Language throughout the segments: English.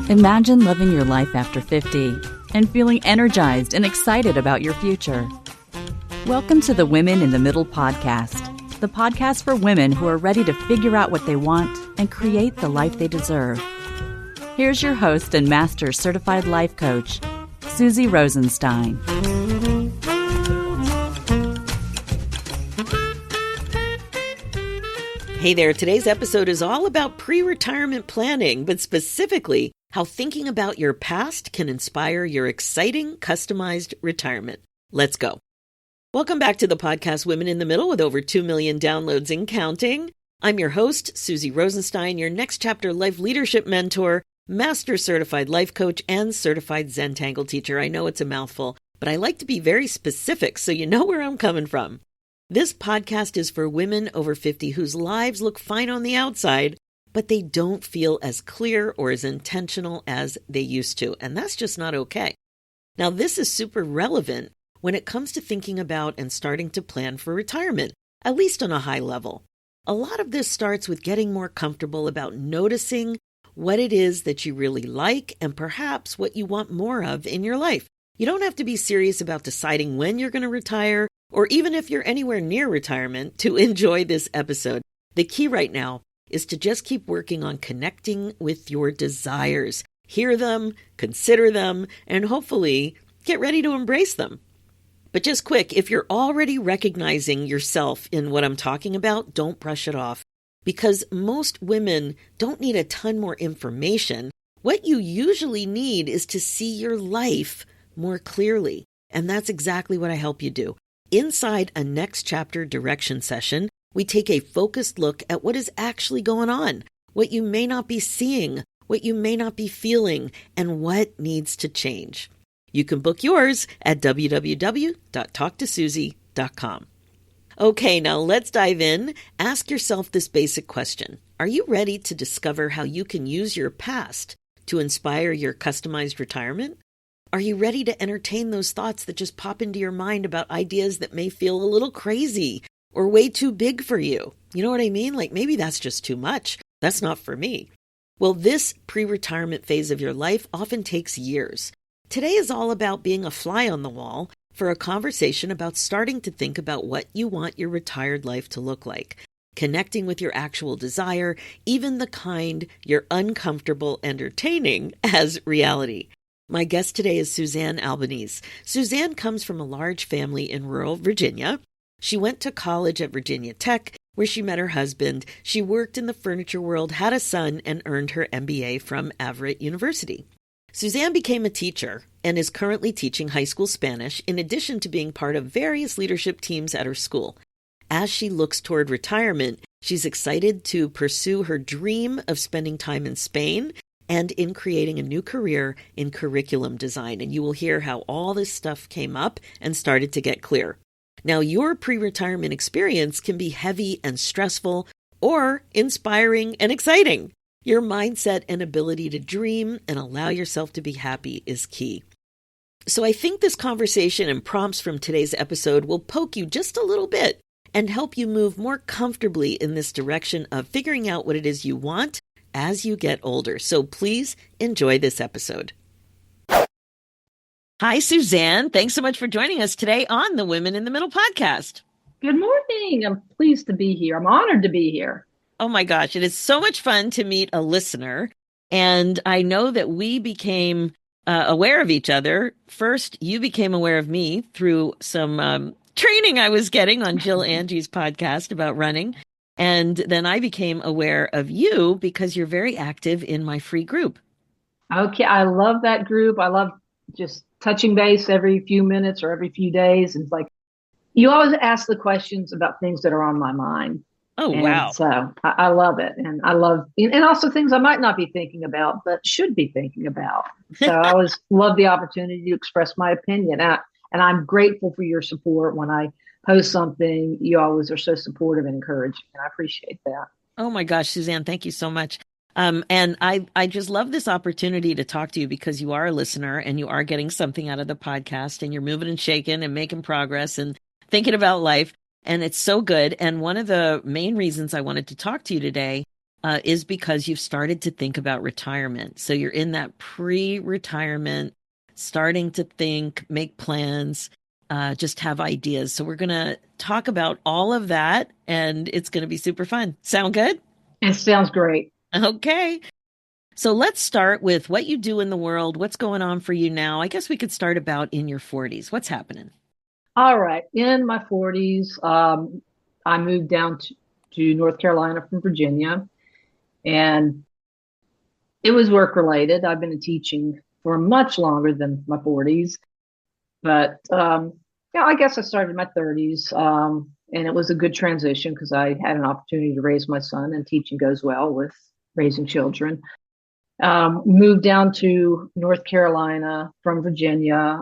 Imagine living your life after 50 and feeling energized and excited about your future. Welcome to the Women in the Middle podcast, the podcast for women who are ready to figure out what they want and create the life they deserve. Here's your host and Master Certified Life Coach, Susie Rosenstein. Hey there, today's episode is all about pre-retirement planning, but specifically how thinking about your past can inspire your exciting, customized retirement. Let's go. Welcome back to the podcast Women in the Middle with over 2 million downloads and counting. I'm your host, Susie Rosenstein, your Next Chapter Life Leadership Mentor, Master Certified Life Coach, and Certified Zentangle Teacher. I know it's a mouthful, but I like to be very specific so you know where I'm coming from. This podcast is for women over 50 whose lives look fine on the outside, but they don't feel as clear or as intentional as they used to, and that's just not okay. Now, this is super relevant when it comes to thinking about and starting to plan for retirement, at least on a high level. A lot of this starts with getting more comfortable about noticing what it is that you really like and perhaps what you want more of in your life. You don't have to be serious about deciding when you're going to retire or even if you're anywhere near retirement to enjoy this episode. The key right now is to just keep working on connecting with your desires. Hear them, consider them, and hopefully get ready to embrace them. But just quick, if you're already recognizing yourself in what I'm talking about, don't brush it off. Because most women don't need a ton more information. What you usually need is to see your life more clearly. And that's exactly what I help you do. Inside a Next Chapter direction session, we take a focused look at what is actually going on, what you may not be seeing, what you may not be feeling, and what needs to change. You can book yours at www.talktosusie.com. Okay, now let's dive in. Ask yourself this basic question. Are you ready to discover how you can use your past to inspire your customized retirement? Are you ready to entertain those thoughts that just pop into your mind about ideas that may feel a little crazy or way too big for you? You know what I mean? Like maybe that's just too much. That's not for me. Well, this pre-retirement phase of your life often takes years. Today is all about being a fly on the wall for a conversation about starting to think about what you want your retired life to look like, connecting with your actual desire, even the kind you're uncomfortable entertaining as reality. My guest today is Suzanne Albanese. Suzanne comes from a large family in rural Virginia. She went to college at Virginia Tech, where she met her husband. She worked in the furniture world, had a son, and earned her MBA from Averett University. Suzanne became a teacher and is currently teaching high school Spanish in addition to being part of various leadership teams at her school. As she looks toward retirement, she's excited to pursue her dream of spending time in Spain and in creating a new career in curriculum design. And you will hear how all this stuff came up and started to get clear. Now, your pre-retirement experience can be heavy and stressful or inspiring and exciting. Your mindset and ability to dream and allow yourself to be happy is key. So I think this conversation and prompts from today's episode will poke you just a little bit and help you move more comfortably in this direction of figuring out what it is you want as you get older. So please enjoy this episode. Hi, Suzanne. Thanks so much for joining us today on the Women in the Middle podcast. Good morning. I'm pleased to be here. I'm honored to be here. Oh my gosh, it is so much fun to meet a listener. And I know that we became aware of each other. First, you became aware of me through some training I was getting on Jill Angie's podcast about running. And then I became aware of you because you're very active in my free group. Okay, I love that group. I love just touching base every few minutes or every few days. It's like you always ask the questions about things that are on my mind. Oh, wow. So I love it. And I love, and also things I might not be thinking about, but should be thinking about. So I always love the opportunity to express my opinion. And I'm grateful for your support. When I post something, you always are so supportive and encouraging. And I appreciate that. Oh my gosh, Suzanne, thank you so much. And I just love this opportunity to talk to you because you are a listener and you are getting something out of the podcast and you're moving and shaking and making progress and thinking about life. And it's so good. And one of the main reasons I wanted to talk to you today is because you've started to think about retirement. So you're in that pre-retirement, starting to think, make plans, just have ideas. So we're going to talk about all of that, and it's going to be super fun. Sound good? It sounds great. Okay. So let's start with what you do in the world. What's going on for you now? I guess we could start about in your 40s. What's happening? All right. In my 40s, I moved down to North Carolina from Virginia, and it was work related. I've been teaching for much longer than my 40s, but yeah, I guess I started in my 30s, and it was a good transition because I had an opportunity to raise my son, and teaching goes well with raising children. Moved down to North Carolina from Virginia,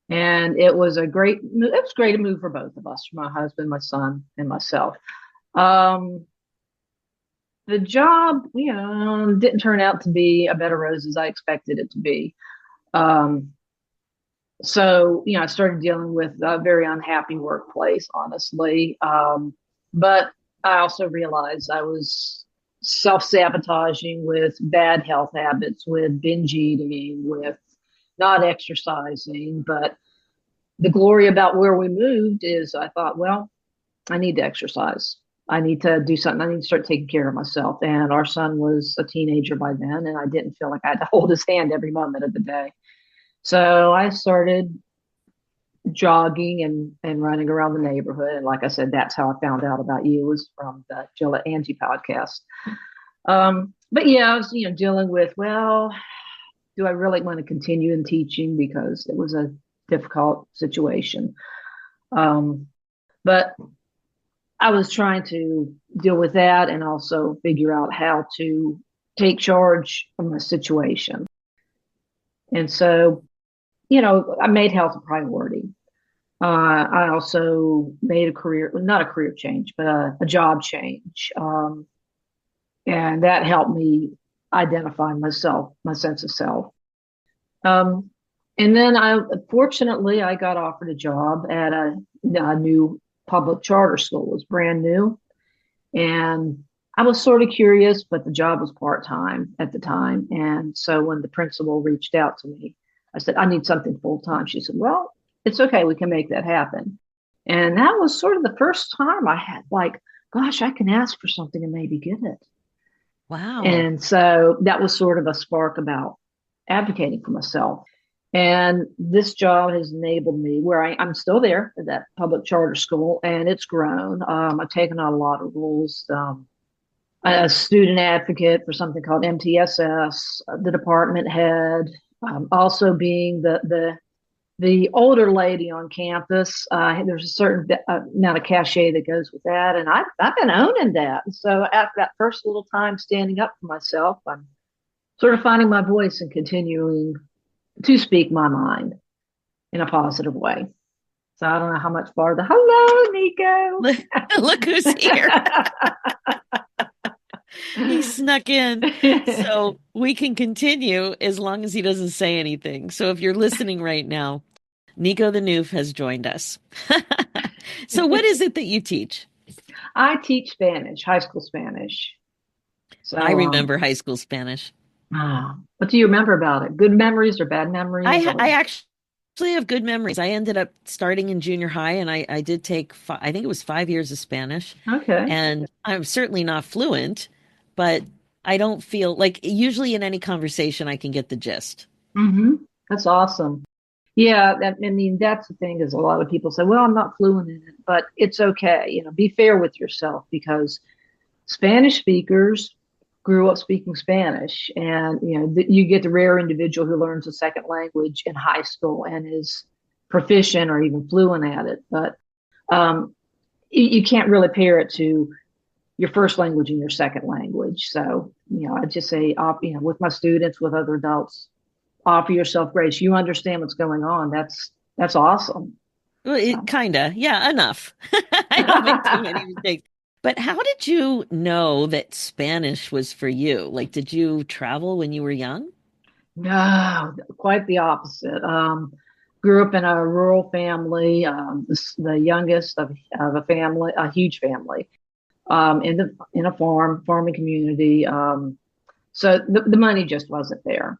and it was great to move for both of us, for my husband, my son, and myself. The job, didn't turn out to be a bed of roses I expected it to be. So, I started dealing with a very unhappy workplace, honestly. But I also realized I was self-sabotaging with bad health habits, with binge eating, with not exercising. But the glory about where we moved is I thought, well, I need to exercise. I need to do something. I need to start taking care of myself. And our son was a teenager by then, and I didn't feel like I had to hold his hand every moment of the day. So I started jogging and running around the neighborhood. And like I said, that's how I found out about you, was from the Jill and Angie podcast. But yeah, I was, dealing with, well, do I really want to continue in teaching? Because it was a difficult situation. But I was trying to deal with that and also figure out how to take charge of my situation. And so, I made health a priority. I also made not a career change, but a job change. And that helped me identify myself, my sense of self. And then fortunately, I got offered a job at a new public charter school. It was brand new. And I was sort of curious, but the job was part-time at the time. And so when the principal reached out to me, I said, I need something full-time. She said, well, it's okay. We can make that happen. And that was sort of the first time I had gosh, I can ask for something and maybe get it. Wow. And so that was sort of a spark about advocating for myself. And this job has enabled me where I'm still there at that public charter school, and it's grown. I've taken on a lot of roles. A student advocate for something called MTSS, the department head, also being the older lady on campus. There's a certain amount of cachet that goes with that, and I've been owning that. So after that first little time standing up for myself, I'm sort of finding my voice and continuing to speak my mind in a positive way. So I don't know how much farther. Hello, Nico. Look who's here. He snuck in. So we can continue as long as he doesn't say anything. So if you're listening right now, Nico the Noof has joined us. So what is it that you teach? I teach Spanish, high school Spanish. So I remember high school Spanish. What do you remember about it? Good memories or bad memories? I actually have good memories. I ended up starting in junior high, and I did take, I think it was 5 years of Spanish. Okay. And I'm certainly not fluent, but I don't feel like usually in any conversation I can get the gist. Mm-hmm. That's awesome. Yeah, that's the thing is a lot of people say, well, I'm not fluent in it, but it's okay. Be fair with yourself, because Spanish speakers grew up speaking Spanish, and you get the rare individual who learns a second language in high school and is proficient or even fluent at it. But you can't really pair it to your first language and your second language. So I just say, with my students, with other adults, offer yourself grace. You understand what's going on. That's awesome. Well, kinda, yeah, enough. I don't make too many mistakes. But how did you know that Spanish was for you? Like, did you travel when you were young? No, quite the opposite. Grew up in a rural family, the youngest of a family, a huge family. in a farming community. So the money just wasn't there.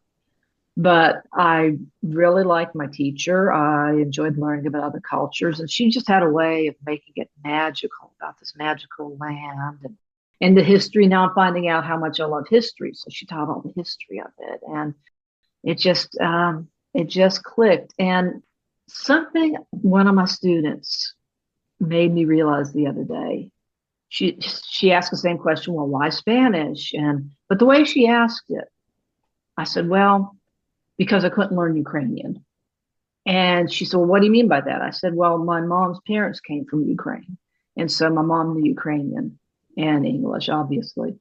But I really liked my teacher. I enjoyed learning about other cultures, and she just had a way of making it magical, about this magical land and the history. Now I'm finding out how much I love history. So she taught all the history of it, and it just clicked. And something one of my students made me realize the other day. She asked the same question. Well, why Spanish? But the way she asked it, I said, well, because I couldn't learn Ukrainian. And she said, well, what do you mean by that? I said, well, my mom's parents came from Ukraine. And so my mom knew Ukrainian and English, obviously.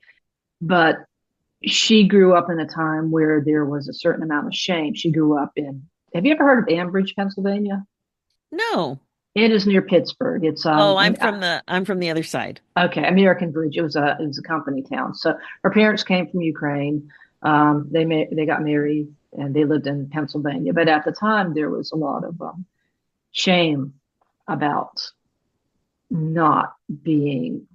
But she grew up in a time where there was a certain amount of shame. She grew up have you ever heard of Ambridge, Pennsylvania? No. It is near Pittsburgh. It's Oh, I'm from the other side. Okay, American Bridge. It was a company town. So her parents came from Ukraine. They got married and they lived in Pennsylvania. But at the time, there was a lot of shame about not being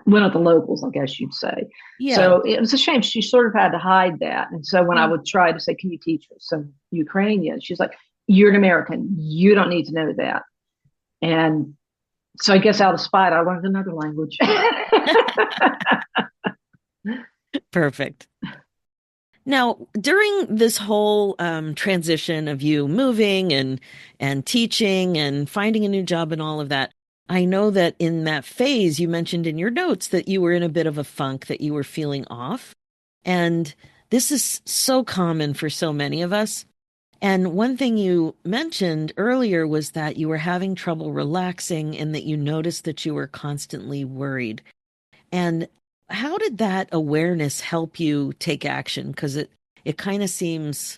one of the locals, I guess you'd say. Yeah. So it was a shame. She sort of had to hide that. And so when I would try to say, can you teach us some Ukrainian? She's like, you're an American. You don't need to know that. And so I guess out of spite, I learned another language. Perfect. Now, during this whole transition of you moving and teaching and finding a new job and all of that, I know that in that phase, you mentioned in your notes that you were in a bit of a funk, that you were feeling off. And this is so common for so many of us. And one thing you mentioned earlier was that you were having trouble relaxing and that you noticed that you were constantly worried. And how did that awareness help you take action? Because it kind of seems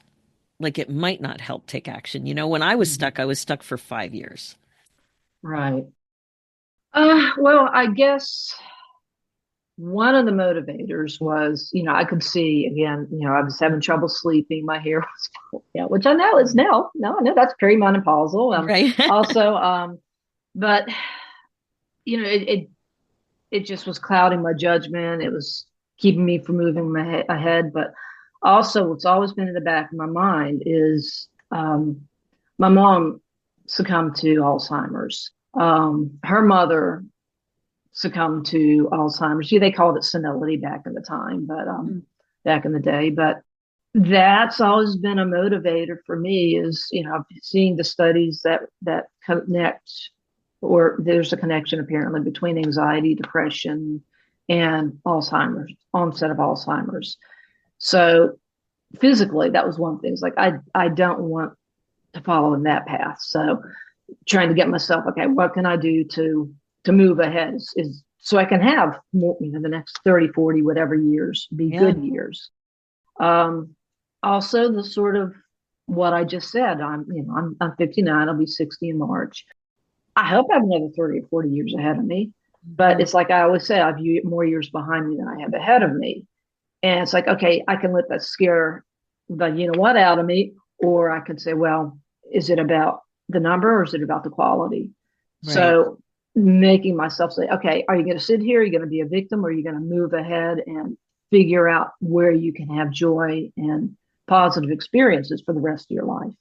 like it might not help take action. You know, when I was stuck for 5 years. Right. Well, I guess one of the motivators was, I could see again, I was having trouble sleeping. My hair was, which I know is now. No, I know that's perimenopausal. Right. Also, but it just was clouding my judgment. It was keeping me from moving my ahead. But also, what's always been in the back of my mind is my mom succumbed to Alzheimer's. Her mother succumbed to Alzheimer's. Yeah, they called it senility back in the time, but back in the day. But that's always been a motivator for me is, seeing the studies that connect, or there's a connection apparently between anxiety, depression, and Alzheimer's, onset of Alzheimer's. So physically, that was one thing. It's like, I don't want to follow in that path. So trying to get myself, okay, what can I do to move ahead is so I can have more, the next 30, 40, whatever years be good years. Also the sort of what I just said, I'm 59, I'll be 60 in March. I hope I have another 30 or 40 years ahead of me, but it's like I always say, I view more years behind me than I have ahead of me. And it's like, okay, I can let that scare the out of me, or I could say, well, is it about the number or is it about the quality? Right. So making myself say, okay, are you going to sit here? Are you going to be a victim? Or are you going to move ahead and figure out where you can have joy and positive experiences for the rest of your life?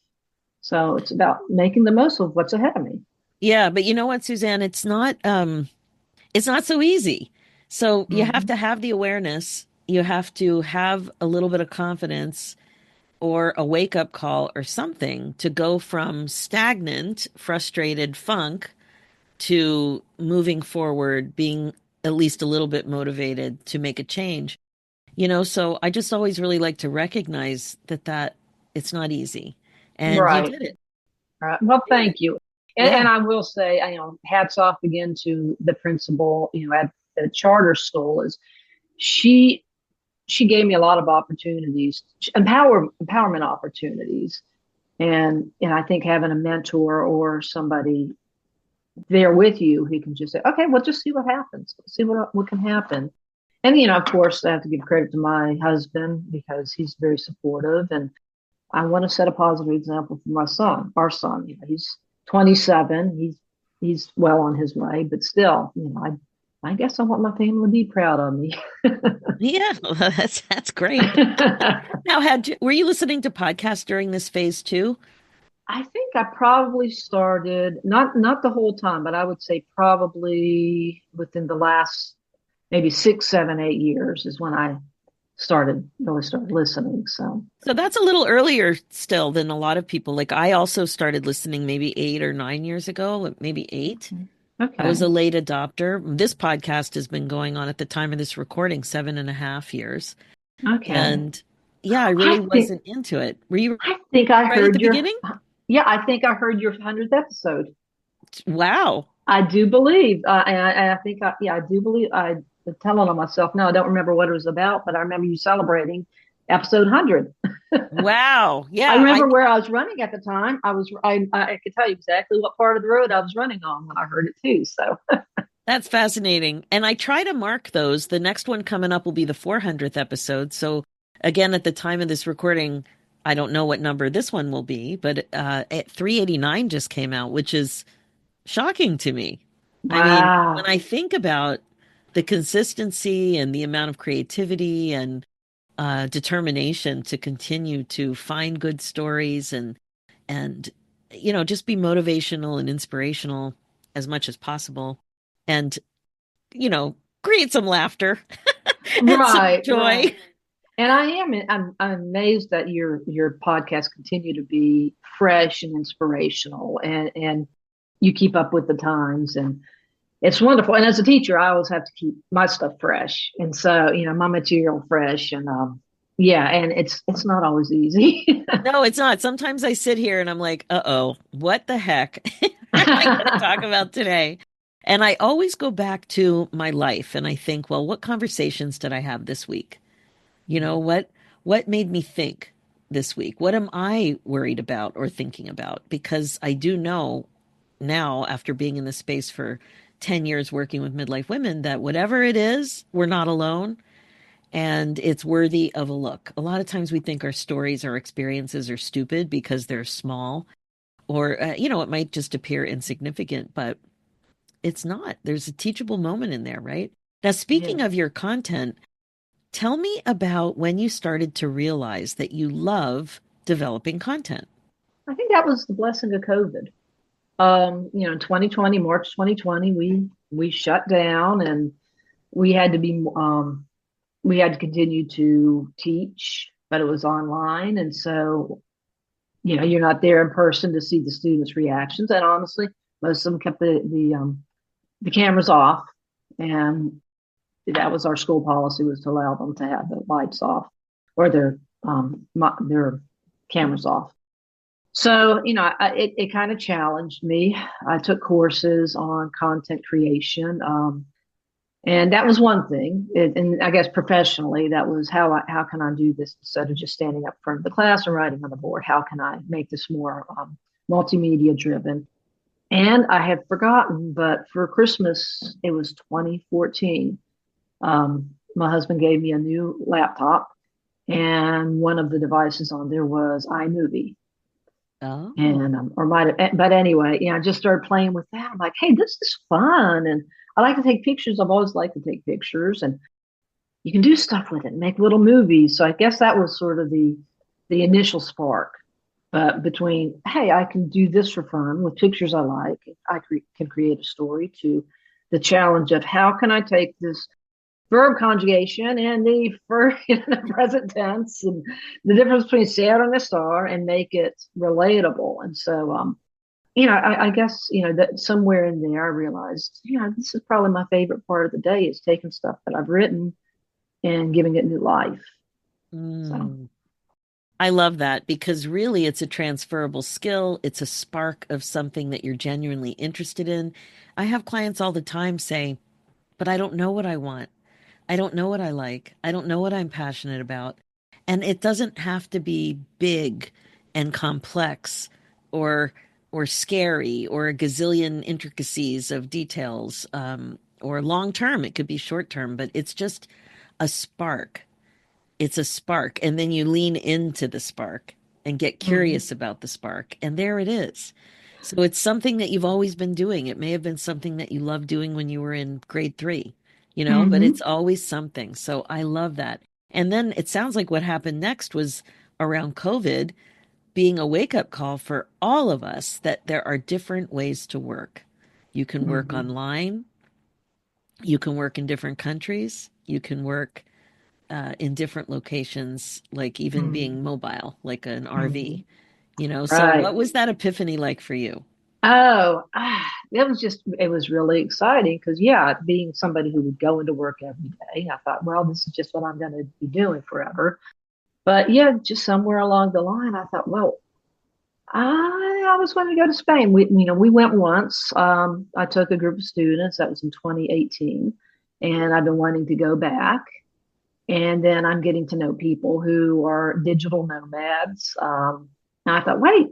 So it's about making the most of what's ahead of me. Yeah, but you know what, Suzanne, it's not so easy. So you have to have the awareness. You have to have a little bit of confidence or a wake-up call or something to go from stagnant, frustrated funk to moving forward, being at least a little bit motivated to make a change. So I just always really like to recognize that it's not easy. And right. You did it. Right. Well, thank you. And I will say, hats off again to the principal, at the charter school. Is she gave me a lot of opportunities, empowerment opportunities. And I think having a mentor or somebody there with you who can just say, okay, well, just see what happens. See what can happen. And, of course, I have to give credit to my husband because he's very supportive. And I want to set a positive example for my son, our son. He's 27. He's well on his way, but still, I guess I want my family to be proud of me. Yeah, well, that's great. Now, were you listening to podcasts during this phase too? I think I probably started not the whole time, but I would say probably within the last maybe 6, 7, 8 years is when I started listening. So So that's a little earlier still than a lot of people. Like I also started listening maybe 8 or 9 years ago, maybe eight. I was okay, a late adopter. This podcast has been going on at the time of this recording 7.5 years. okay. And yeah, I I really think wasn't into it. Were you I think I right at the heard your beginning? yeah, I think I heard your 100th episode. Wow. I do believe, and I think, yeah, I do believe. I'm telling on myself now. I don't remember what it was about, but I remember you celebrating episode 100. Wow. I Yeah, remember where I was running at the time. I could tell you exactly what part of the road I was running on when I heard it too. So that's fascinating. And I try to mark those. The next one coming up will be the 400th episode. So again, at the time of this recording, I don't know what number this one will be, but 389 just came out, which is shocking to me. I mean, when wow, I think about the consistency and the amount of creativity and determination to continue to find good stories and just be motivational and inspirational as much as possible, and you know create some laughter and some right, right. joy. And I'm amazed that your podcasts continue to be fresh and inspirational, and you keep up with the times, and it's wonderful. And as a teacher, I always have to keep my stuff fresh, and so my material fresh, and yeah, and it's not always easy. No, it's not. Sometimes I sit here and I'm like, uh-oh, what the heck am I going to talk about today? And I always go back to my life and I think, well, what conversations did I have this week? What made me think this week? What am I worried about or thinking about? Because I do know now, after being in this space for 10 years working with midlife women, that whatever it is, we're not alone and it's worthy of a look. A lot of times we think our stories, our experiences are stupid because they're small, or, it might just appear insignificant, but it's not. There's a teachable moment in there, right? Now, Yeah, speaking of your content, tell me about when you started to realize that you love developing content. I think that was the blessing of COVID. 2020, March 2020, we shut down, and we had to be we had to continue to teach, but it was online, and so you're not there in person to see the students' reactions. And honestly, most of them kept the cameras off, and that was our school policy, was to allow them to have the lights off or their cameras off. So it kind of challenged me. I took courses on content creation, and that was one thing. And I guess professionally, that was how can I do this instead of just standing up in front of the class and writing on the board? How can I make this more multimedia driven? And I had forgotten, but for Christmas, it was 2014. My husband gave me a new laptop, and one of the devices on there was iMovie. Oh, And or might have, but anyway, I just started playing with that. I'm like, hey, this is fun, and I like to take pictures. I've always liked to take pictures, and you can do stuff with it, make little movies. So I guess that was sort of the initial spark. But between, hey, I can do this for fun with pictures I like, can create a story, to the challenge of how can I take this verb conjugation and the for in the present tense, and the difference between Saturn and a star, and make it relatable. And so I guess that somewhere in there I realized, this is probably my favorite part of the day, is taking stuff that I've written and giving it new life. So mm. I love that because really it's a transferable skill. It's a spark of something that you're genuinely interested in. I have clients all the time say, but I don't know what I want. I don't know what I like. I don't know what I'm passionate about. And it doesn't have to be big and complex or or scary or a gazillion intricacies of details, or long term. It could be short term, but it's just a spark. It's a spark. And then you lean into the spark and get mhm. curious about the spark. And there it is. So it's something that you've always been doing. It may have been something that you loved doing when you were in grade 3, but Hmm. it's always something. So I love that. And then it sounds like what happened next was around COVID being a wake-up call for all of us that there are different ways to work. You can work Hmm. online, you can work in different countries, you can work in different locations, like even Hmm. being mobile, like an Hmm. RV. So Right. what was that epiphany like for you? Oh, it was really exciting because, yeah, being somebody who would go into work every day, I thought, well, this is just what I'm going to be doing forever. But yeah, just somewhere along the line, I thought, well, I was going to go to Spain. We went once. I took a group of students. That was in 2018, and I've been wanting to go back. And then I'm getting to know people who are digital nomads. And I thought, wait,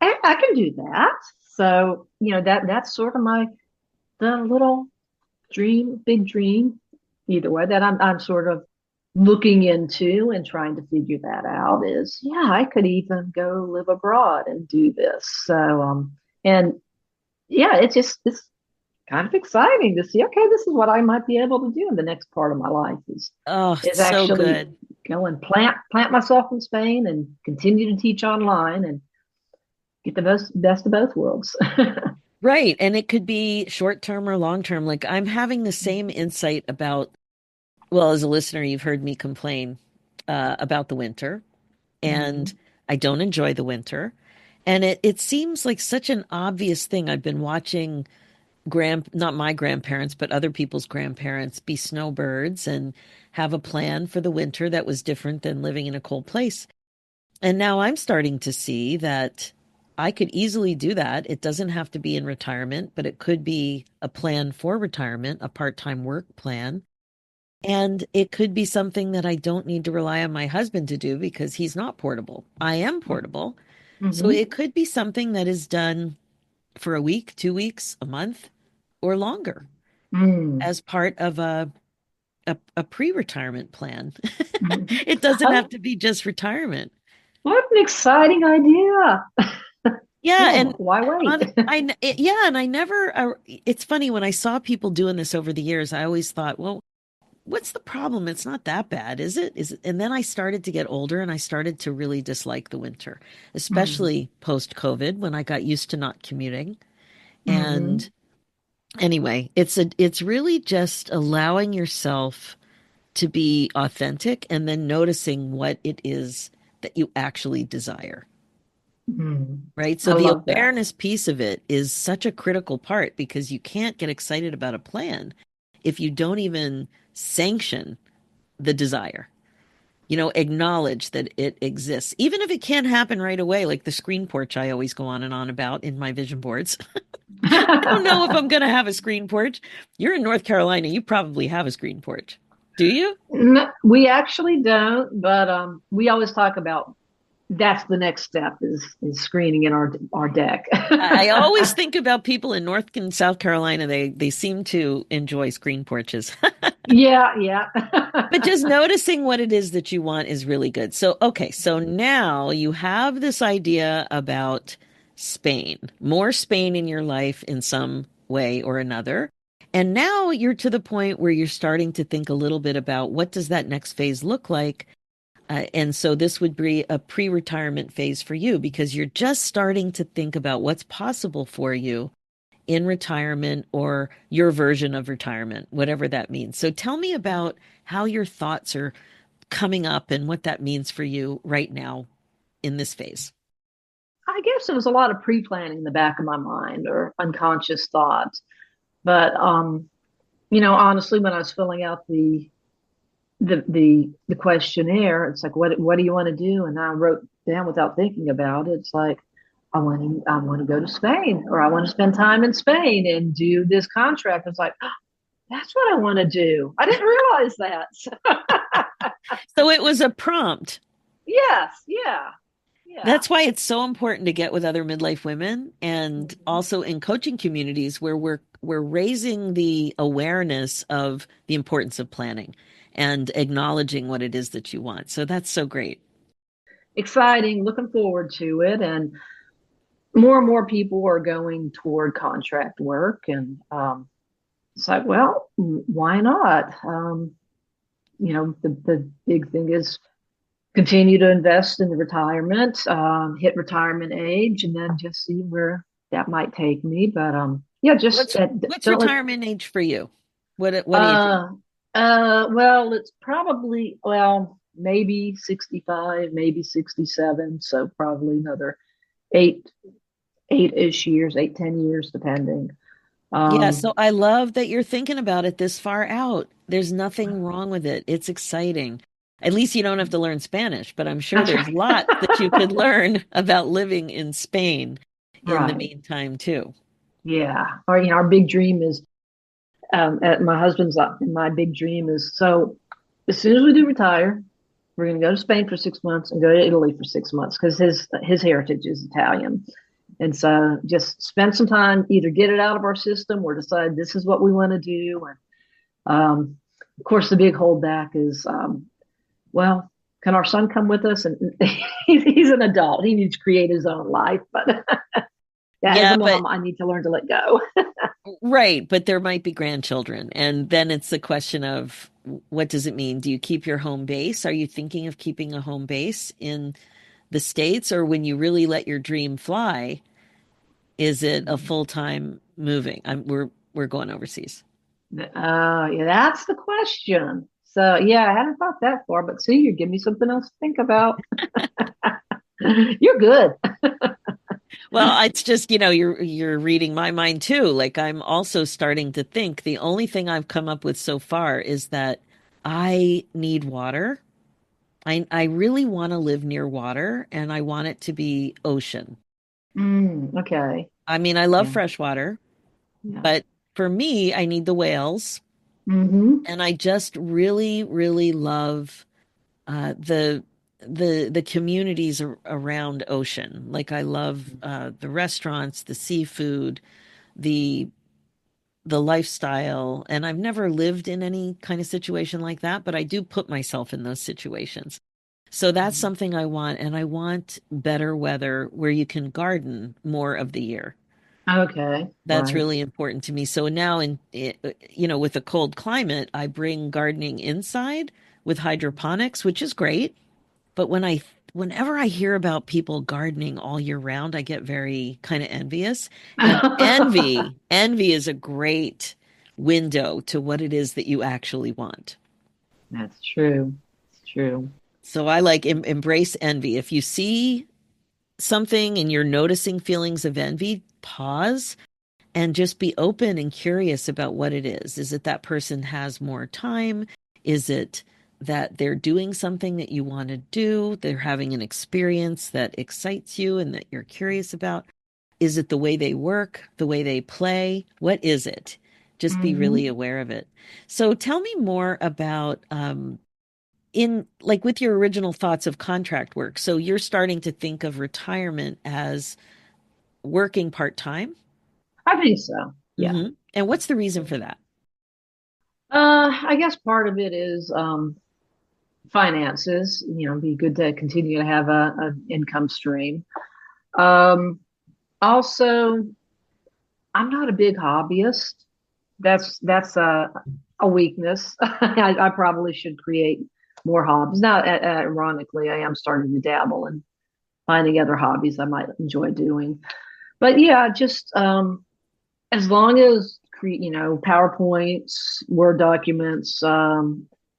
I can do that. So, that's sort of the little dream, big dream, either way, that I'm sort of looking into and trying to figure that out is, yeah, I could even go live abroad and do this. So, and yeah, it's kind of exciting to see, okay, this is what I might be able to do in the next part of my life Oh, is it's so actually good. go and plant myself in Spain and continue to teach online and get the best of both worlds. Right. And it could be short term or long term. Like I'm having the same insight about, well, as a listener, you've heard me complain about the winter, and Mhm. I don't enjoy the winter. And it seems like such an obvious thing. I've been watching not my grandparents, but other people's grandparents be snowbirds and have a plan for the winter that was different than living in a cold place. And now I'm starting to see that I could easily do that. It doesn't have to be in retirement, but it could be a plan for retirement, a part-time work plan. And it could be something that I don't need to rely on my husband to do because he's not portable. I am portable. So Mhm. it could be something that is done for a week, 2 weeks, a month, or longer Mm. as part of a pre-retirement plan. Mhm. It doesn't have Oh, to be just retirement. what an exciting idea. Yeah, Yeah, and why wait? yeah, and I never. It's funny when I saw people doing this over the years. I always thought, well, what's the problem? It's not that bad, is it? Is it? And then I started to get older, and I started to really dislike the winter, Mm. especially post COVID when I got used to not commuting. And Mhm. anyway, it's really just allowing yourself to be authentic and then noticing what it is that you actually desire. Mm. Right. I So the love that. awareness piece of it is such a critical part because you can't get excited about a plan if you don't even sanction the desire. Acknowledge that it exists, even if it can't happen right away, like the screen porch I always go on and on about in my vision boards. I don't know if I'm going to have a screen porch. You're in North Carolina. You probably have a screen porch. Do you? We actually don't, but we always talk about that's the next step is screening in our deck. I always think about people in North and South Carolina. They seem to enjoy screen porches. Yeah, yeah. But just noticing what it is that you want is really good. So, okay, so now you have this idea about Spain, more Spain in your life in some way or another. And now you're to the point where you're starting to think a little bit about what does that next phase look like? And so this would be a pre-retirement phase for you because you're just starting to think about what's possible for you in retirement or your version of retirement, whatever that means. So tell me about how your thoughts are coming up and what that means for you right now in this phase. I guess there was a lot of pre-planning in the back of my mind or unconscious thought. But honestly, when I was filling out the questionnaire, it's like, what do you want to do? And I wrote down without thinking about it. It's like, I want to go to Spain, or I want to spend time in Spain and do this contract. It's like, that's what I want to do. I didn't realize that. So it was a prompt. Yes, yeah, yeah. That's why it's so important to get with other midlife women and Mhm. also in coaching communities where we're raising the awareness of the importance of planning and acknowledging what it is that you want. So that's so great. Exciting, looking forward to it. And more and more people are going toward contract work, and it's like, well, why not? The big thing is continue to invest in the retirement, hit retirement age, and then just see where that might take me. But yeah, just What's don't let. retirement age for you? What do you think? Uh, well, it's probably, maybe 65, maybe 67. So probably another eight, 8-ish years, 8, 10 years, depending. Yeah, Um, so I love that you're thinking about it this far out. There's nothing wrong with it. It's exciting. At least you don't have to learn Spanish, but I'm sure that's there's right. lots that you could learn about living in Spain in the Right. meantime, too. Yeah. Our big dream is, my husband's my big dream is, so as soon as we do retire, we're going to go to Spain for 6 months and go to Italy for 6 months because his heritage is Italian. And so just spend some time, either get it out of our system or decide this is what we want to do. And of course, the big holdback is, well, can our son come with us? And he's an adult. He needs to create his own life. But yeah, as a Yeah, but mom, I need to learn to let go. right, but there might be grandchildren. And then it's the question of what does it mean? Do you keep your home base? Are you thinking of keeping a home base in the States, or when you really let your dream fly, is it a full-time moving? We're going overseas. Yeah, that's the question. So yeah, I hadn't thought that far, but see, you give me something else to think about. You're good. Well, it's just, you're reading my mind too. Like I'm also starting to think the only thing I've come up with so far is that I need water. I really want to live near water and I want it to be ocean. Okay. I mean, I love Yeah. fresh water, Yeah. but for me, I need the whales. Mm-hmm. And I just really, really love the communities around ocean. Like I love the restaurants, the seafood, the the lifestyle. And I've never lived in any kind of situation like that, but I do put myself in those situations. So that's something I want, and I want better weather where you can garden more of the year. Okay. That's Right. really important to me. So now with a cold climate, I bring gardening inside with hydroponics, which is great. But whenever I hear about people gardening all year round, I get very kind of envious. And envy is a great window to what it is that you actually want. That's true. It's true. So I like embrace envy. If you see something and you're noticing feelings of envy, pause and just be open and curious about what it is. Is it that person has more time? Is it that they're doing something that you want to do? They're having an experience that excites you and that you're curious about? Is it the way they work, the way they play? What is it? Just be really Hmm. aware of it. So tell me more about in like with your original thoughts of contract work. So you're starting to think of retirement as working part-time. I think so. Yeah. And what's the reason for that? I guess part of it is finances. Be good to continue to have an income stream. Um, Also, I'm not a big hobbyist. That's a weakness. I probably should create more hobbies. Now, ironically, I am starting to dabble and finding other hobbies I might enjoy doing. But yeah, just as long as PowerPoints, Word documents,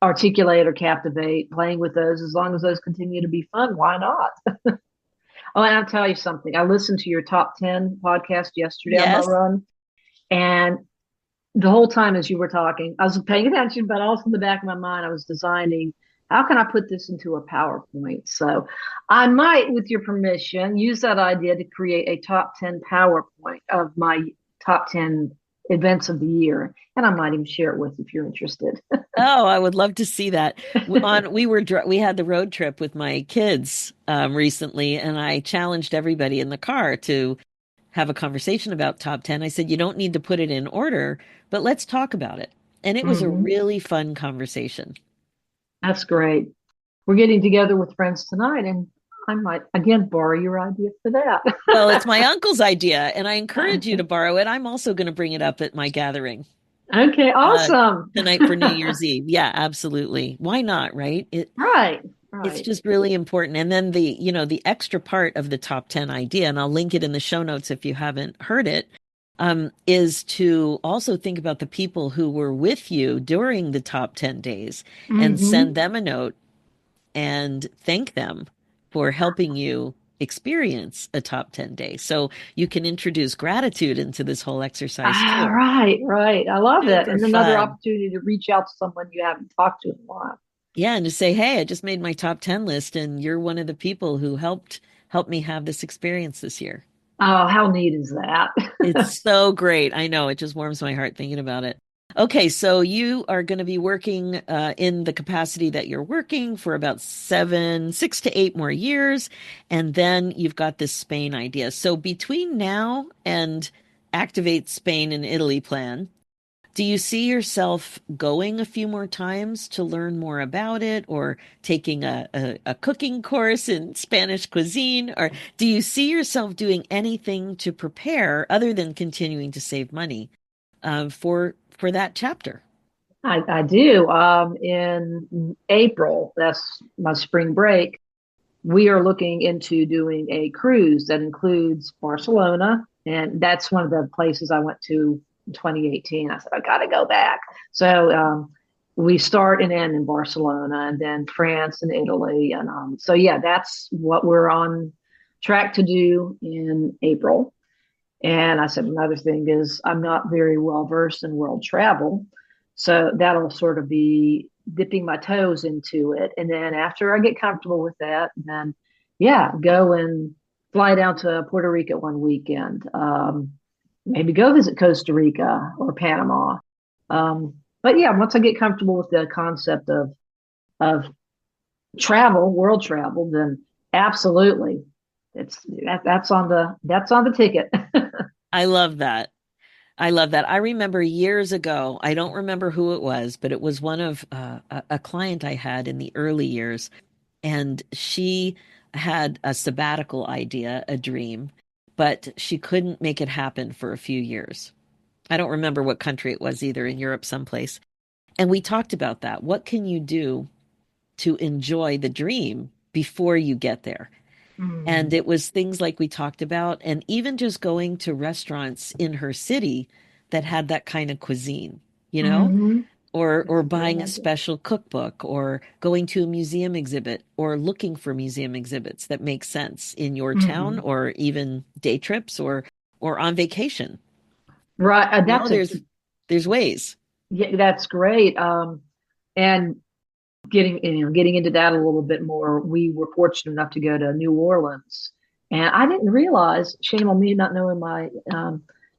articulate or captivate, playing with those, as long as those continue to be fun, why not? Oh, and I'll tell you something. I listened to your top 10 podcast yesterday on my Yes. run. And the whole time as you were talking, I was paying attention, but also in the back of my mind, I was designing how can I put this into a PowerPoint? So I might, with your permission, use that idea to create a top 10 PowerPoint of my top 10 events of the year. And I might even share it with you if you're interested. Oh, I would love to see that. We had the road trip with my kids recently, and I challenged everybody in the car to have a conversation about top 10. I said, you don't need to put it in order, but let's talk about it. And it was a Hmm. really fun conversation. That's great. We're getting together with friends tonight, and I might again borrow your idea for that. Well, it's my uncle's idea, and I encourage you to borrow it. I'm also going to bring it up at my gathering Okay, uh, awesome. tonight for New Year's Eve. Yeah, absolutely. Why not, right? Right, It's right. just really important. And then the extra part of the top 10 idea, and I'll link it in the show notes if you haven't heard it, is to also think about the people who were with you during the top 10 days and send Hmm. them a note and thank them for helping you experience a top 10 day. So you can introduce gratitude into this whole exercise Ah, too. right, right. I love it. Super And another fun. opportunity to reach out to someone you haven't talked to in a while. Yeah, and to say, hey, I just made my top 10 list and you're one of the people who helped me have this experience this year. Oh, how neat is that? It's so great. I know it just warms my heart thinking about it. Okay, so you are going to be working in the capacity that you're working for about 6 to 8 more years. And then you've got this Spain idea. So between now and Activate Spain and Italy plan, do you see yourself going a few more times to learn more about it or taking a cooking course in Spanish cuisine? Or do you see yourself doing anything to prepare other than continuing to save money for that chapter? I do. In April, that's my spring break. We are looking into doing a cruise that includes Barcelona, and that's one of the places I went to in 2018. I said I got to go back. So we start and end in Barcelona, and then France and Italy, and so yeah, that's what we're on track to do in April. And I said, another thing is, I'm not very well versed in world travel. So that'll sort of be dipping my toes into it. And then after I get comfortable with that, then yeah, go and fly down to Puerto Rico one weekend. Maybe go visit Costa Rica or Panama. But yeah, once I get comfortable with the concept of travel, world travel, then absolutely, that's on the ticket. I love that. I love that. I remember years ago, I don't remember who it was, but it was one of a client I had in the early years. And she had a sabbatical idea, a dream, but she couldn't make it happen for a few years. I don't remember what country it was either, in Europe someplace. And we talked about that. What can you do to enjoy the dream before you get there? And Mm. it was things like we talked about, and even just going to restaurants in her city that had that kind of cuisine, you know? Hmm. Or That's a great buying a idea. special cookbook or going to a museum exhibit or looking for museum exhibits that make sense in your town Hmm. or even day trips or on vacation. Right. You know, there's ways. Yeah, that's great. And getting into that a little bit more, we were fortunate enough to go to New Orleans, and I didn't realize. Shame on me not knowing my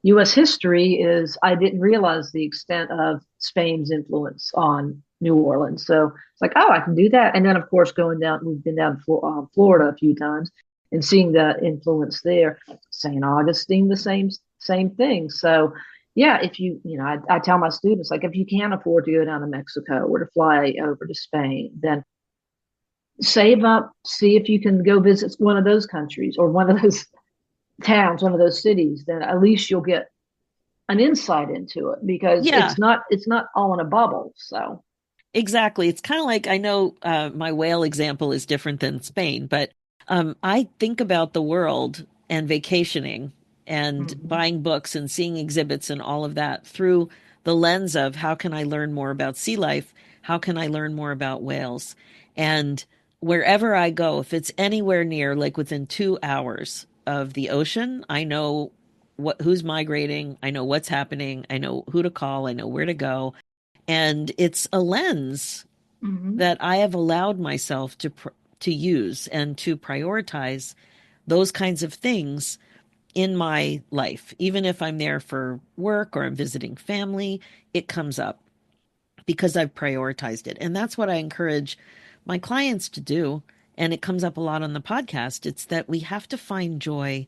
U.S. history is I didn't realize the extent of Spain's influence on New Orleans. So it's like, oh, I can do that. And then of course going down, we've been down to Florida a few times and seeing the influence there. St. Augustine, the same thing. So yeah, if I tell my students, like, if you can't afford to go down to Mexico or to fly over to Spain, then save up, see if you can go visit one of those countries or one of those towns, one of those cities. Then at least you'll get an insight into it because Yeah, it's not all in a bubble. So. exactly. It's kind of like I know my whale example is different than Spain, but I think about the world and vacationing and Mhm. buying books and seeing exhibits and all of that through the lens of how can I learn more about sea life? How can I learn more about whales? And wherever I go, if it's anywhere near, like within 2 hours of the ocean, I know who's migrating, I know what's happening, I know who to call, I know where to go. And it's a lens Mhm. that I have allowed myself to use and to prioritize those kinds of things in my life. Even if I'm there for work or I'm visiting family, it comes up because I've prioritized it. And that's what I encourage my clients to do. And it comes up a lot on the podcast. It's that we have to find joy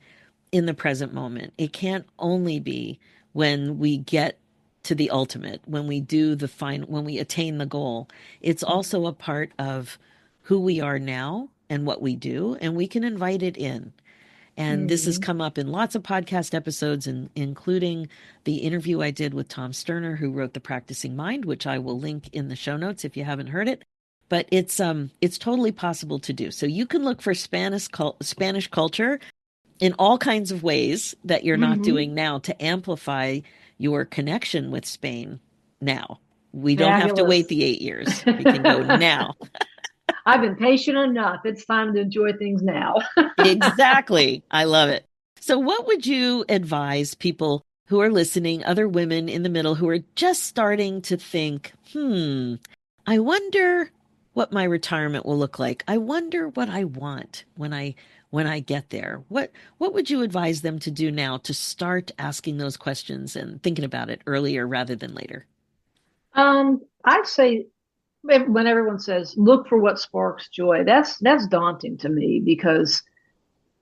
in the present moment. It can't only be when we get to the ultimate, when we do when we attain the goal. It's also a part of who we are now and what we do, and we can invite it in. And this has come up in lots of podcast episodes, including the interview I did with Tom Sterner, who wrote The Practicing Mind, which I will link in the show notes if you haven't heard it. But it's totally possible to do. So you can look for Spanish culture in all kinds of ways that you're not doing now to amplify your connection with Spain now. We don't have to wait the 8 years. We can go now. I've been patient enough. It's time to enjoy things now. Exactly. I love it. So what would you advise people who are listening, other women in the middle who are just starting to think, I wonder what my retirement will look like. I wonder what I want when I get there. What would you advise them to do now to start asking those questions and thinking about it earlier rather than later? I'd say when everyone says, look for what sparks joy, that's daunting to me, because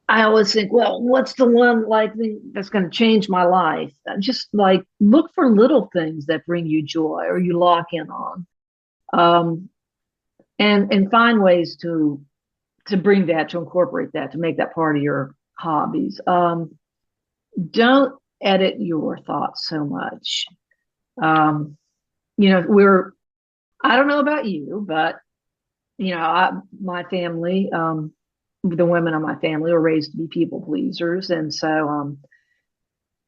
I always think, well, what's the one thing that's going to change my life? Just look for little things that bring you joy or you lock in on, and find ways to bring that, to incorporate that, to make that part of your hobbies. Don't edit your thoughts so much. I don't know about you, but my family, the women in my family were raised to be people pleasers. And so,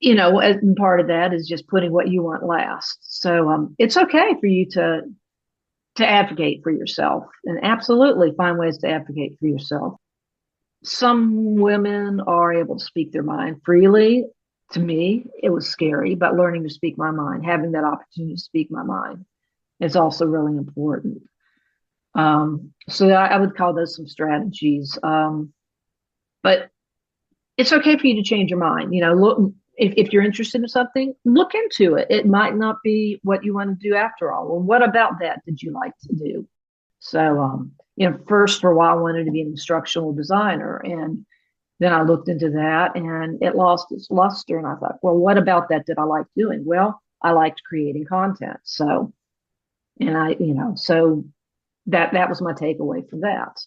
and part of that is just putting what you want last. So, it's okay for you to advocate for yourself, and absolutely find ways to advocate for yourself. Some women are able to speak their mind freely. To me, it was scary, but learning to speak my mind, having that opportunity to speak my mind, is also really important. So I would call those some strategies. But it's okay for you to change your mind. Look, if you're interested in something, look into it. It might not be what you want to do after all. Well, what about that did you like to do? So, first for a while I wanted to be an instructional designer, and then I looked into that and it lost its luster. And I thought, well, what about that did I like doing? Well, I liked creating content. So, so that was my takeaway from that.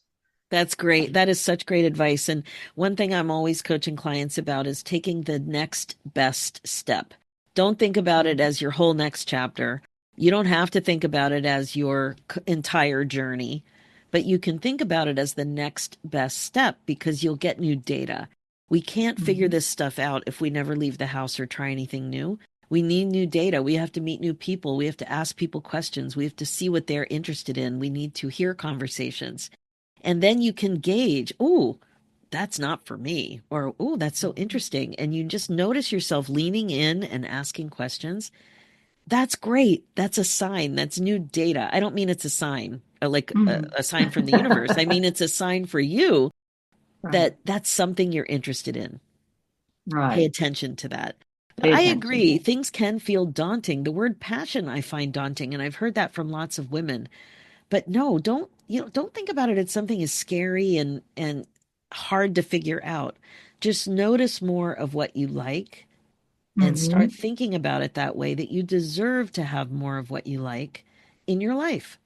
That's great. That is such great advice. And one thing I'm always coaching clients about is taking the next best step. Don't think about it as your whole next chapter. You don't have to think about it as your entire journey, but you can think about it as the next best step, because you'll get new data. We can't figure this stuff out if we never leave the house or try anything new. We need new data. We have to meet new people. We have to ask people questions. We have to see what they're interested in. We need to hear conversations. And then you can gauge, oh, that's not for me, or, oh, that's so interesting. And you just notice yourself leaning in and asking questions. That's great. That's a sign. That's new data. I don't mean it's a sign, a sign from the universe. I mean, it's a sign for you that that's something you're interested in. Right. Pay attention to that. But I agree. Things can feel daunting. The word passion I find daunting, and I've heard that from lots of women. But no, don't think about it as something as scary and hard to figure out. Just notice more of what you like and start thinking about it that way, that you deserve to have more of what you like in your life.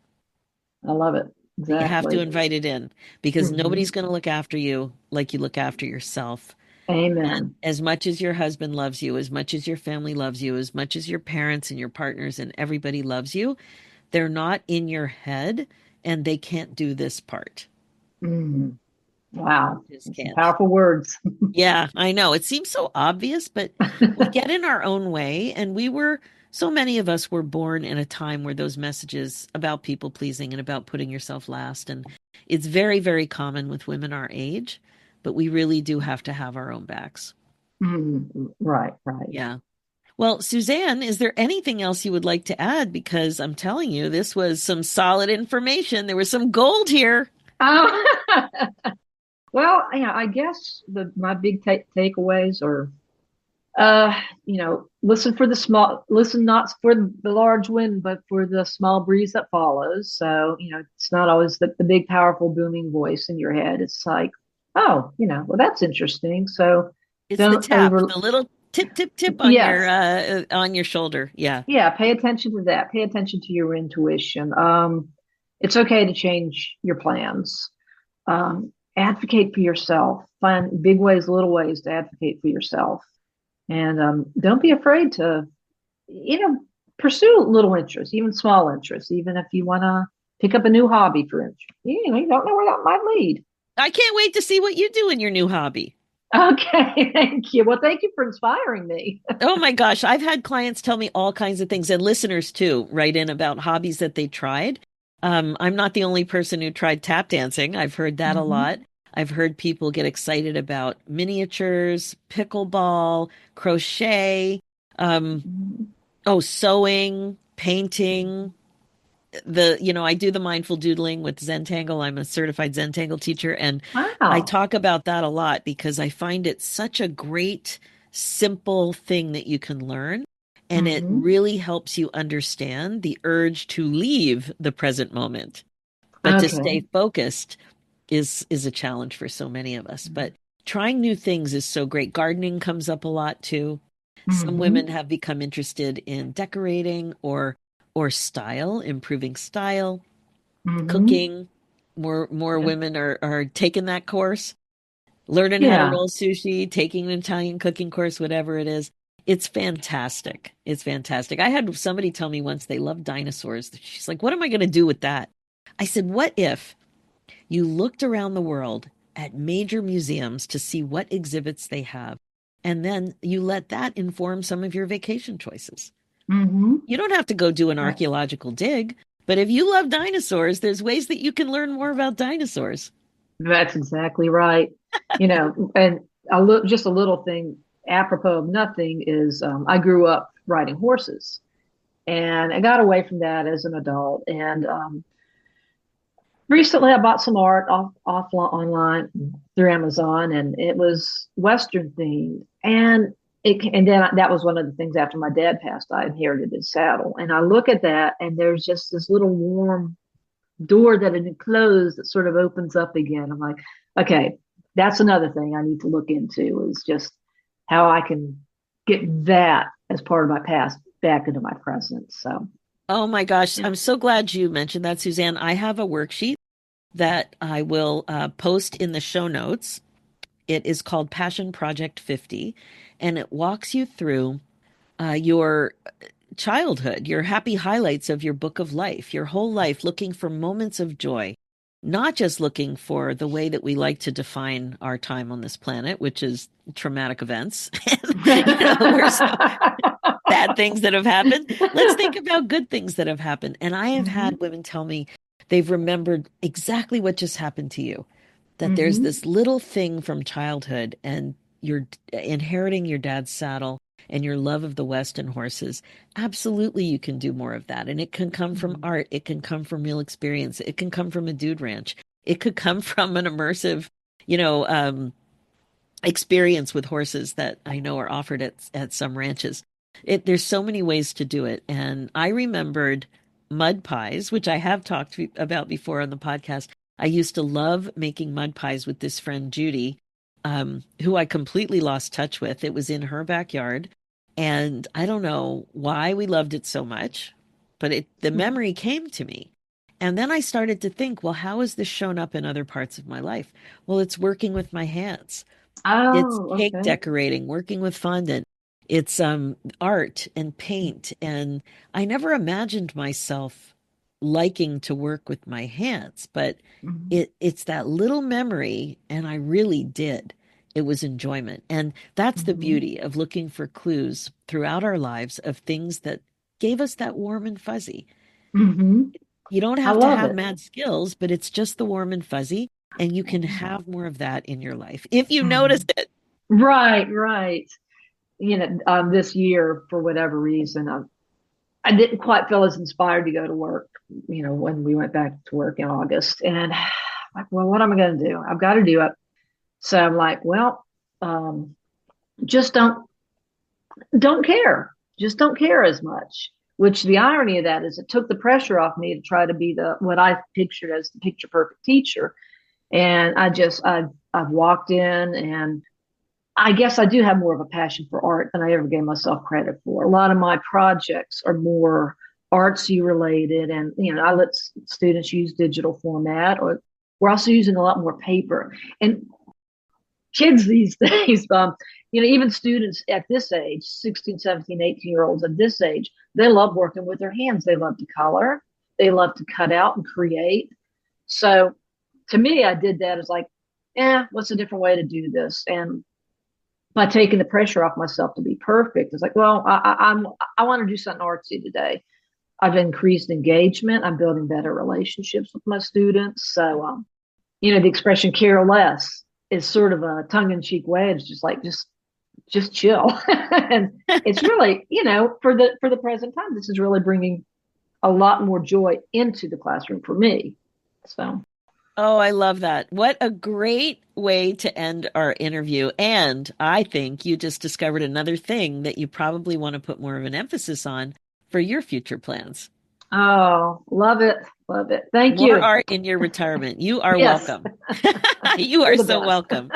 I love it. Exactly. You have to invite it in, because nobody's going to look after you like you look after yourself. Amen. And as much as your husband loves you, as much as your family loves you, as much as your parents and your partners and everybody loves you, they're not in your head, and they can't do this part. Wow. Powerful words. Yeah, I know. It seems so obvious, but we get in our own way. And so many of us were born in a time where those messages about people pleasing and about putting yourself last. And it's very, very common with women our age, but we really do have to have our own backs. Right. Yeah. Well, Suzanne, is there anything else you would like to add? Because I'm telling you, this was some solid information. There was some gold here. Well, I guess my big takeaways are, listen for the small, listen not for the large wind, but for the small breeze that follows. So, it's not always the big, powerful, booming voice in your head. It's like, oh, well, that's interesting. So it's the tap, the little tip, tip, tip on your shoulder. Yeah. Yeah. Pay attention to that. Pay attention to your intuition. It's okay to change your plans. advocate for yourself. Find big ways, little ways to advocate for yourself. And don't be afraid to, pursue little interests, even small interests, even if you want to pick up a new hobby, for instance. You don't know where that might lead. I can't wait to see what you do in your new hobby. Okay, thank you. Well, thank you for inspiring me. Oh my gosh, I've had clients tell me all kinds of things, and listeners too, write in about hobbies that they tried. I'm not the only person who tried tap dancing. I've heard that a lot. I've heard people get excited about miniatures, pickleball, crochet, sewing, painting. I do the mindful doodling with Zentangle. I'm a certified Zentangle teacher, and I Wow. talk about that a lot because I find it such a great, simple thing that you can learn. And it Mm-hmm. really helps you understand the urge to leave the present moment. But to Okay. stay focused is a challenge for so many of us. But trying new things is so great. Gardening comes up a lot too. Some women Mm-hmm. have become interested in decorating or style, improving style, Mm-hmm. cooking. More women are taking that course, learning how to Yeah. roll sushi, taking an Italian cooking course, whatever it is. It's fantastic. It's fantastic. I had somebody tell me once they love dinosaurs. She's like, "What am I going to do with that?" I said, "What if you looked around the world at major museums to see what exhibits they have, and then you let that inform some of your vacation choices?" Mm-hmm. You don't have to go do an archaeological dig, but if you love dinosaurs, there's ways that you can learn more about dinosaurs. That's exactly right. And just a little thing apropos of nothing is I grew up riding horses, and I got away from that as an adult. And recently, I bought some art off online through Amazon, and it was Western themed. And then that was one of the things after my dad passed, I inherited his saddle. And I look at that, and there's just this little warm door that had closed that sort of opens up again. I'm like, okay, that's another thing I need to look into is just how I can get that as part of my past back into my present. So, Oh my gosh, yeah. I'm so glad you mentioned that, Suzanne. I have a worksheet that I will post in the show notes. It is called Passion Project 50, and it walks you through your childhood, your happy highlights of your book of life, your whole life, looking for moments of joy, not just looking for the way that we like to define our time on this planet, which is traumatic events. We're so bad things that have happened. Let's think about good things that have happened. And I have Hmm. had women tell me they've remembered exactly what just happened to you, that there's Hmm. this little thing from childhood and you're inheriting your dad's saddle and your love of the West and horses. Absolutely, you can do more of that. And it can come from art. It can come from real experience. It can come from a dude ranch. It could come from an immersive, you know, experience with horses that I know are offered at some ranches. There's so many ways to do it. And I remembered mud pies, which I have talked about before on the podcast. I used to love making mud pies with this friend, Judy, who I completely lost touch with. It was in her backyard. And I don't know why we loved it so much, but the memory came to me. And then I started to think, well, how has this shown up in other parts of my life? Well, it's working with my hands. It's Oh, cake okay. decorating, working with fondant. It's art and paint. And I never imagined myself liking to work with my hands, but Mhm. it's that little memory, and I really did. It was enjoyment. And that's the Mhm. beauty of looking for clues throughout our lives of things that gave us that warm and fuzzy. Mhm. You don't I have to love have it. mad skills, but it's just the warm and fuzzy, and you can have more of that in your life if you notice Mhm. it. Right, right. This year, for whatever reason, I didn't quite feel as inspired to go to work, when we went back to work in August. And like, well, what am I going to do? I've got to do it. So I'm like, well, just don't care. Just don't care as much. Which the irony of that is it took the pressure off me to try to be the what I pictured as the picture perfect teacher. And I've walked in, and I guess I do have more of a passion for art than I ever gave myself credit for. A lot of my projects are more artsy related, and I let students use digital format or We're also using a lot more paper. And kids these days, even students at this age, 16, 17, 18-year-olds at this age, they love working with their hands. They love to color. They love to cut out and create. So to me, I did that as like, what's a different way to do this? And by taking the pressure off myself to be perfect, it's like, well, I want to do something artsy today. I've increased engagement. I'm building better relationships with my students. So, the expression "care less" is sort of a tongue-in-cheek way. It's just like, just chill. And it's really, for the present time, this is really bringing a lot more joy into the classroom for me. So. Oh, I love that. What a great way to end our interview. And I think you just discovered another thing that you probably want to put more of an emphasis on for your future plans. Oh, love it. Love it. Thank you. More art in your retirement. You are welcome. You are so welcome.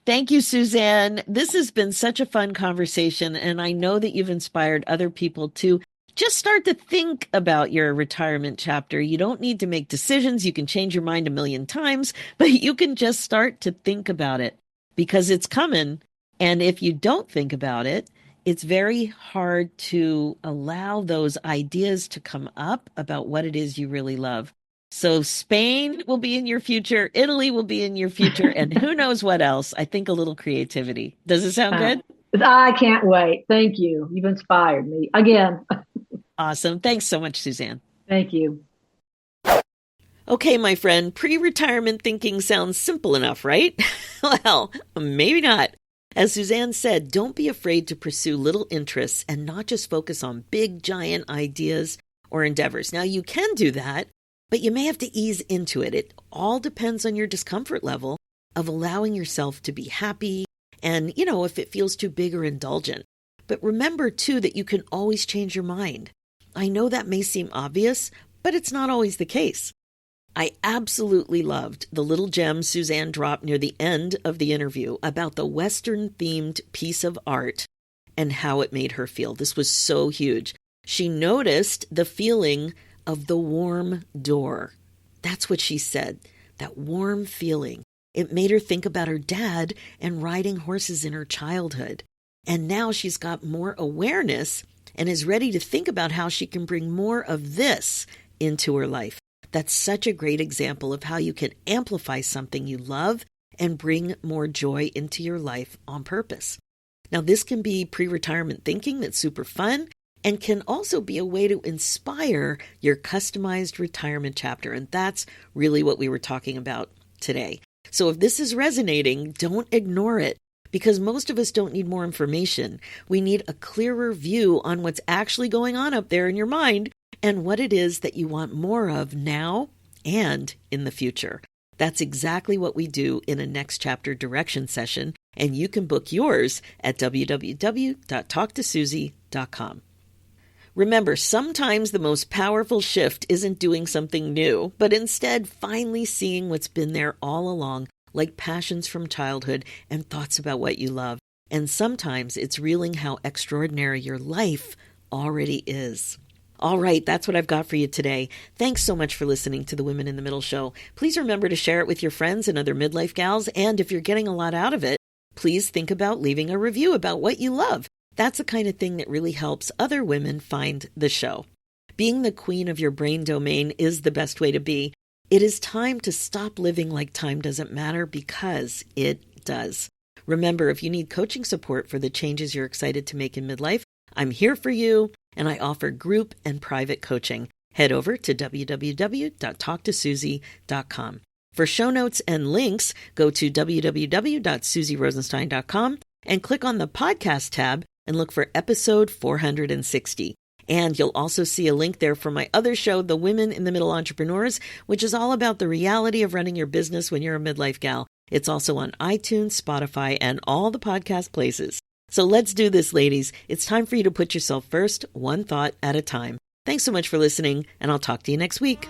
Thank you, Suzanne. This has been such a fun conversation, and I know that you've inspired other people to just start to think about your retirement chapter. You don't need to make decisions. You can change your mind a million times, but you can just start to think about it because it's coming. And if you don't think about it, it's very hard to allow those ideas to come up about what it is you really love. So Spain will be in your future. Italy will be in your future. And who knows what else? I think a little creativity. Does it sound good? I can't wait. Thank you. You've inspired me again. Awesome. Thanks so much, Suzanne. Thank you. Okay, my friend, pre-retirement thinking sounds simple enough, right? Well, maybe not. As Suzanne said, don't be afraid to pursue little interests and not just focus on big, giant ideas or endeavors. Now, you can do that, but you may have to ease into it. It all depends on your discomfort level of allowing yourself to be happy and, if it feels too big or indulgent. But remember, too, that you can always change your mind. I know that may seem obvious, but it's not always the case. I absolutely loved the little gem Suzanne dropped near the end of the interview about the Western-themed piece of art and how it made her feel. This was so huge. She noticed the feeling of the warm door. That's what she said, that warm feeling. It made her think about her dad and riding horses in her childhood. And now she's got more awareness and is ready to think about how she can bring more of this into her life. That's such a great example of how you can amplify something you love and bring more joy into your life on purpose. Now, this can be pre-retirement thinking that's super fun and can also be a way to inspire your customized retirement chapter. And that's really what we were talking about today. So if this is resonating, don't ignore it. Because most of us don't need more information. We need a clearer view on what's actually going on up there in your mind and what it is that you want more of now and in the future. That's exactly what we do in a next chapter direction session, and you can book yours at www.talktosusie.com. Remember, sometimes the most powerful shift isn't doing something new, but instead finally seeing what's been there all along, like passions from childhood and thoughts about what you love. And sometimes it's reeling how extraordinary your life already is. All right, that's what I've got for you today. Thanks so much for listening to the Women in the Middle show. Please remember to share it with your friends and other midlife gals. And if you're getting a lot out of it, please think about leaving a review about what you love. That's the kind of thing that really helps other women find the show. Being the queen of your brain domain is the best way to be. It is time to stop living like time doesn't matter, because it does. Remember, if you need coaching support for the changes you're excited to make in midlife, I'm here for you, and I offer group and private coaching. Head over to www.talktosusie.com. For show notes and links, go to www.susierosenstein.com and click on the podcast tab and look for episode 460. And you'll also see a link there for my other show, The Women in the Middle Entrepreneurs, which is all about the reality of running your business when you're a midlife gal. It's also on iTunes, Spotify, and all the podcast places. So let's do this, ladies. It's time for you to put yourself first, one thought at a time. Thanks so much for listening, and I'll talk to you next week.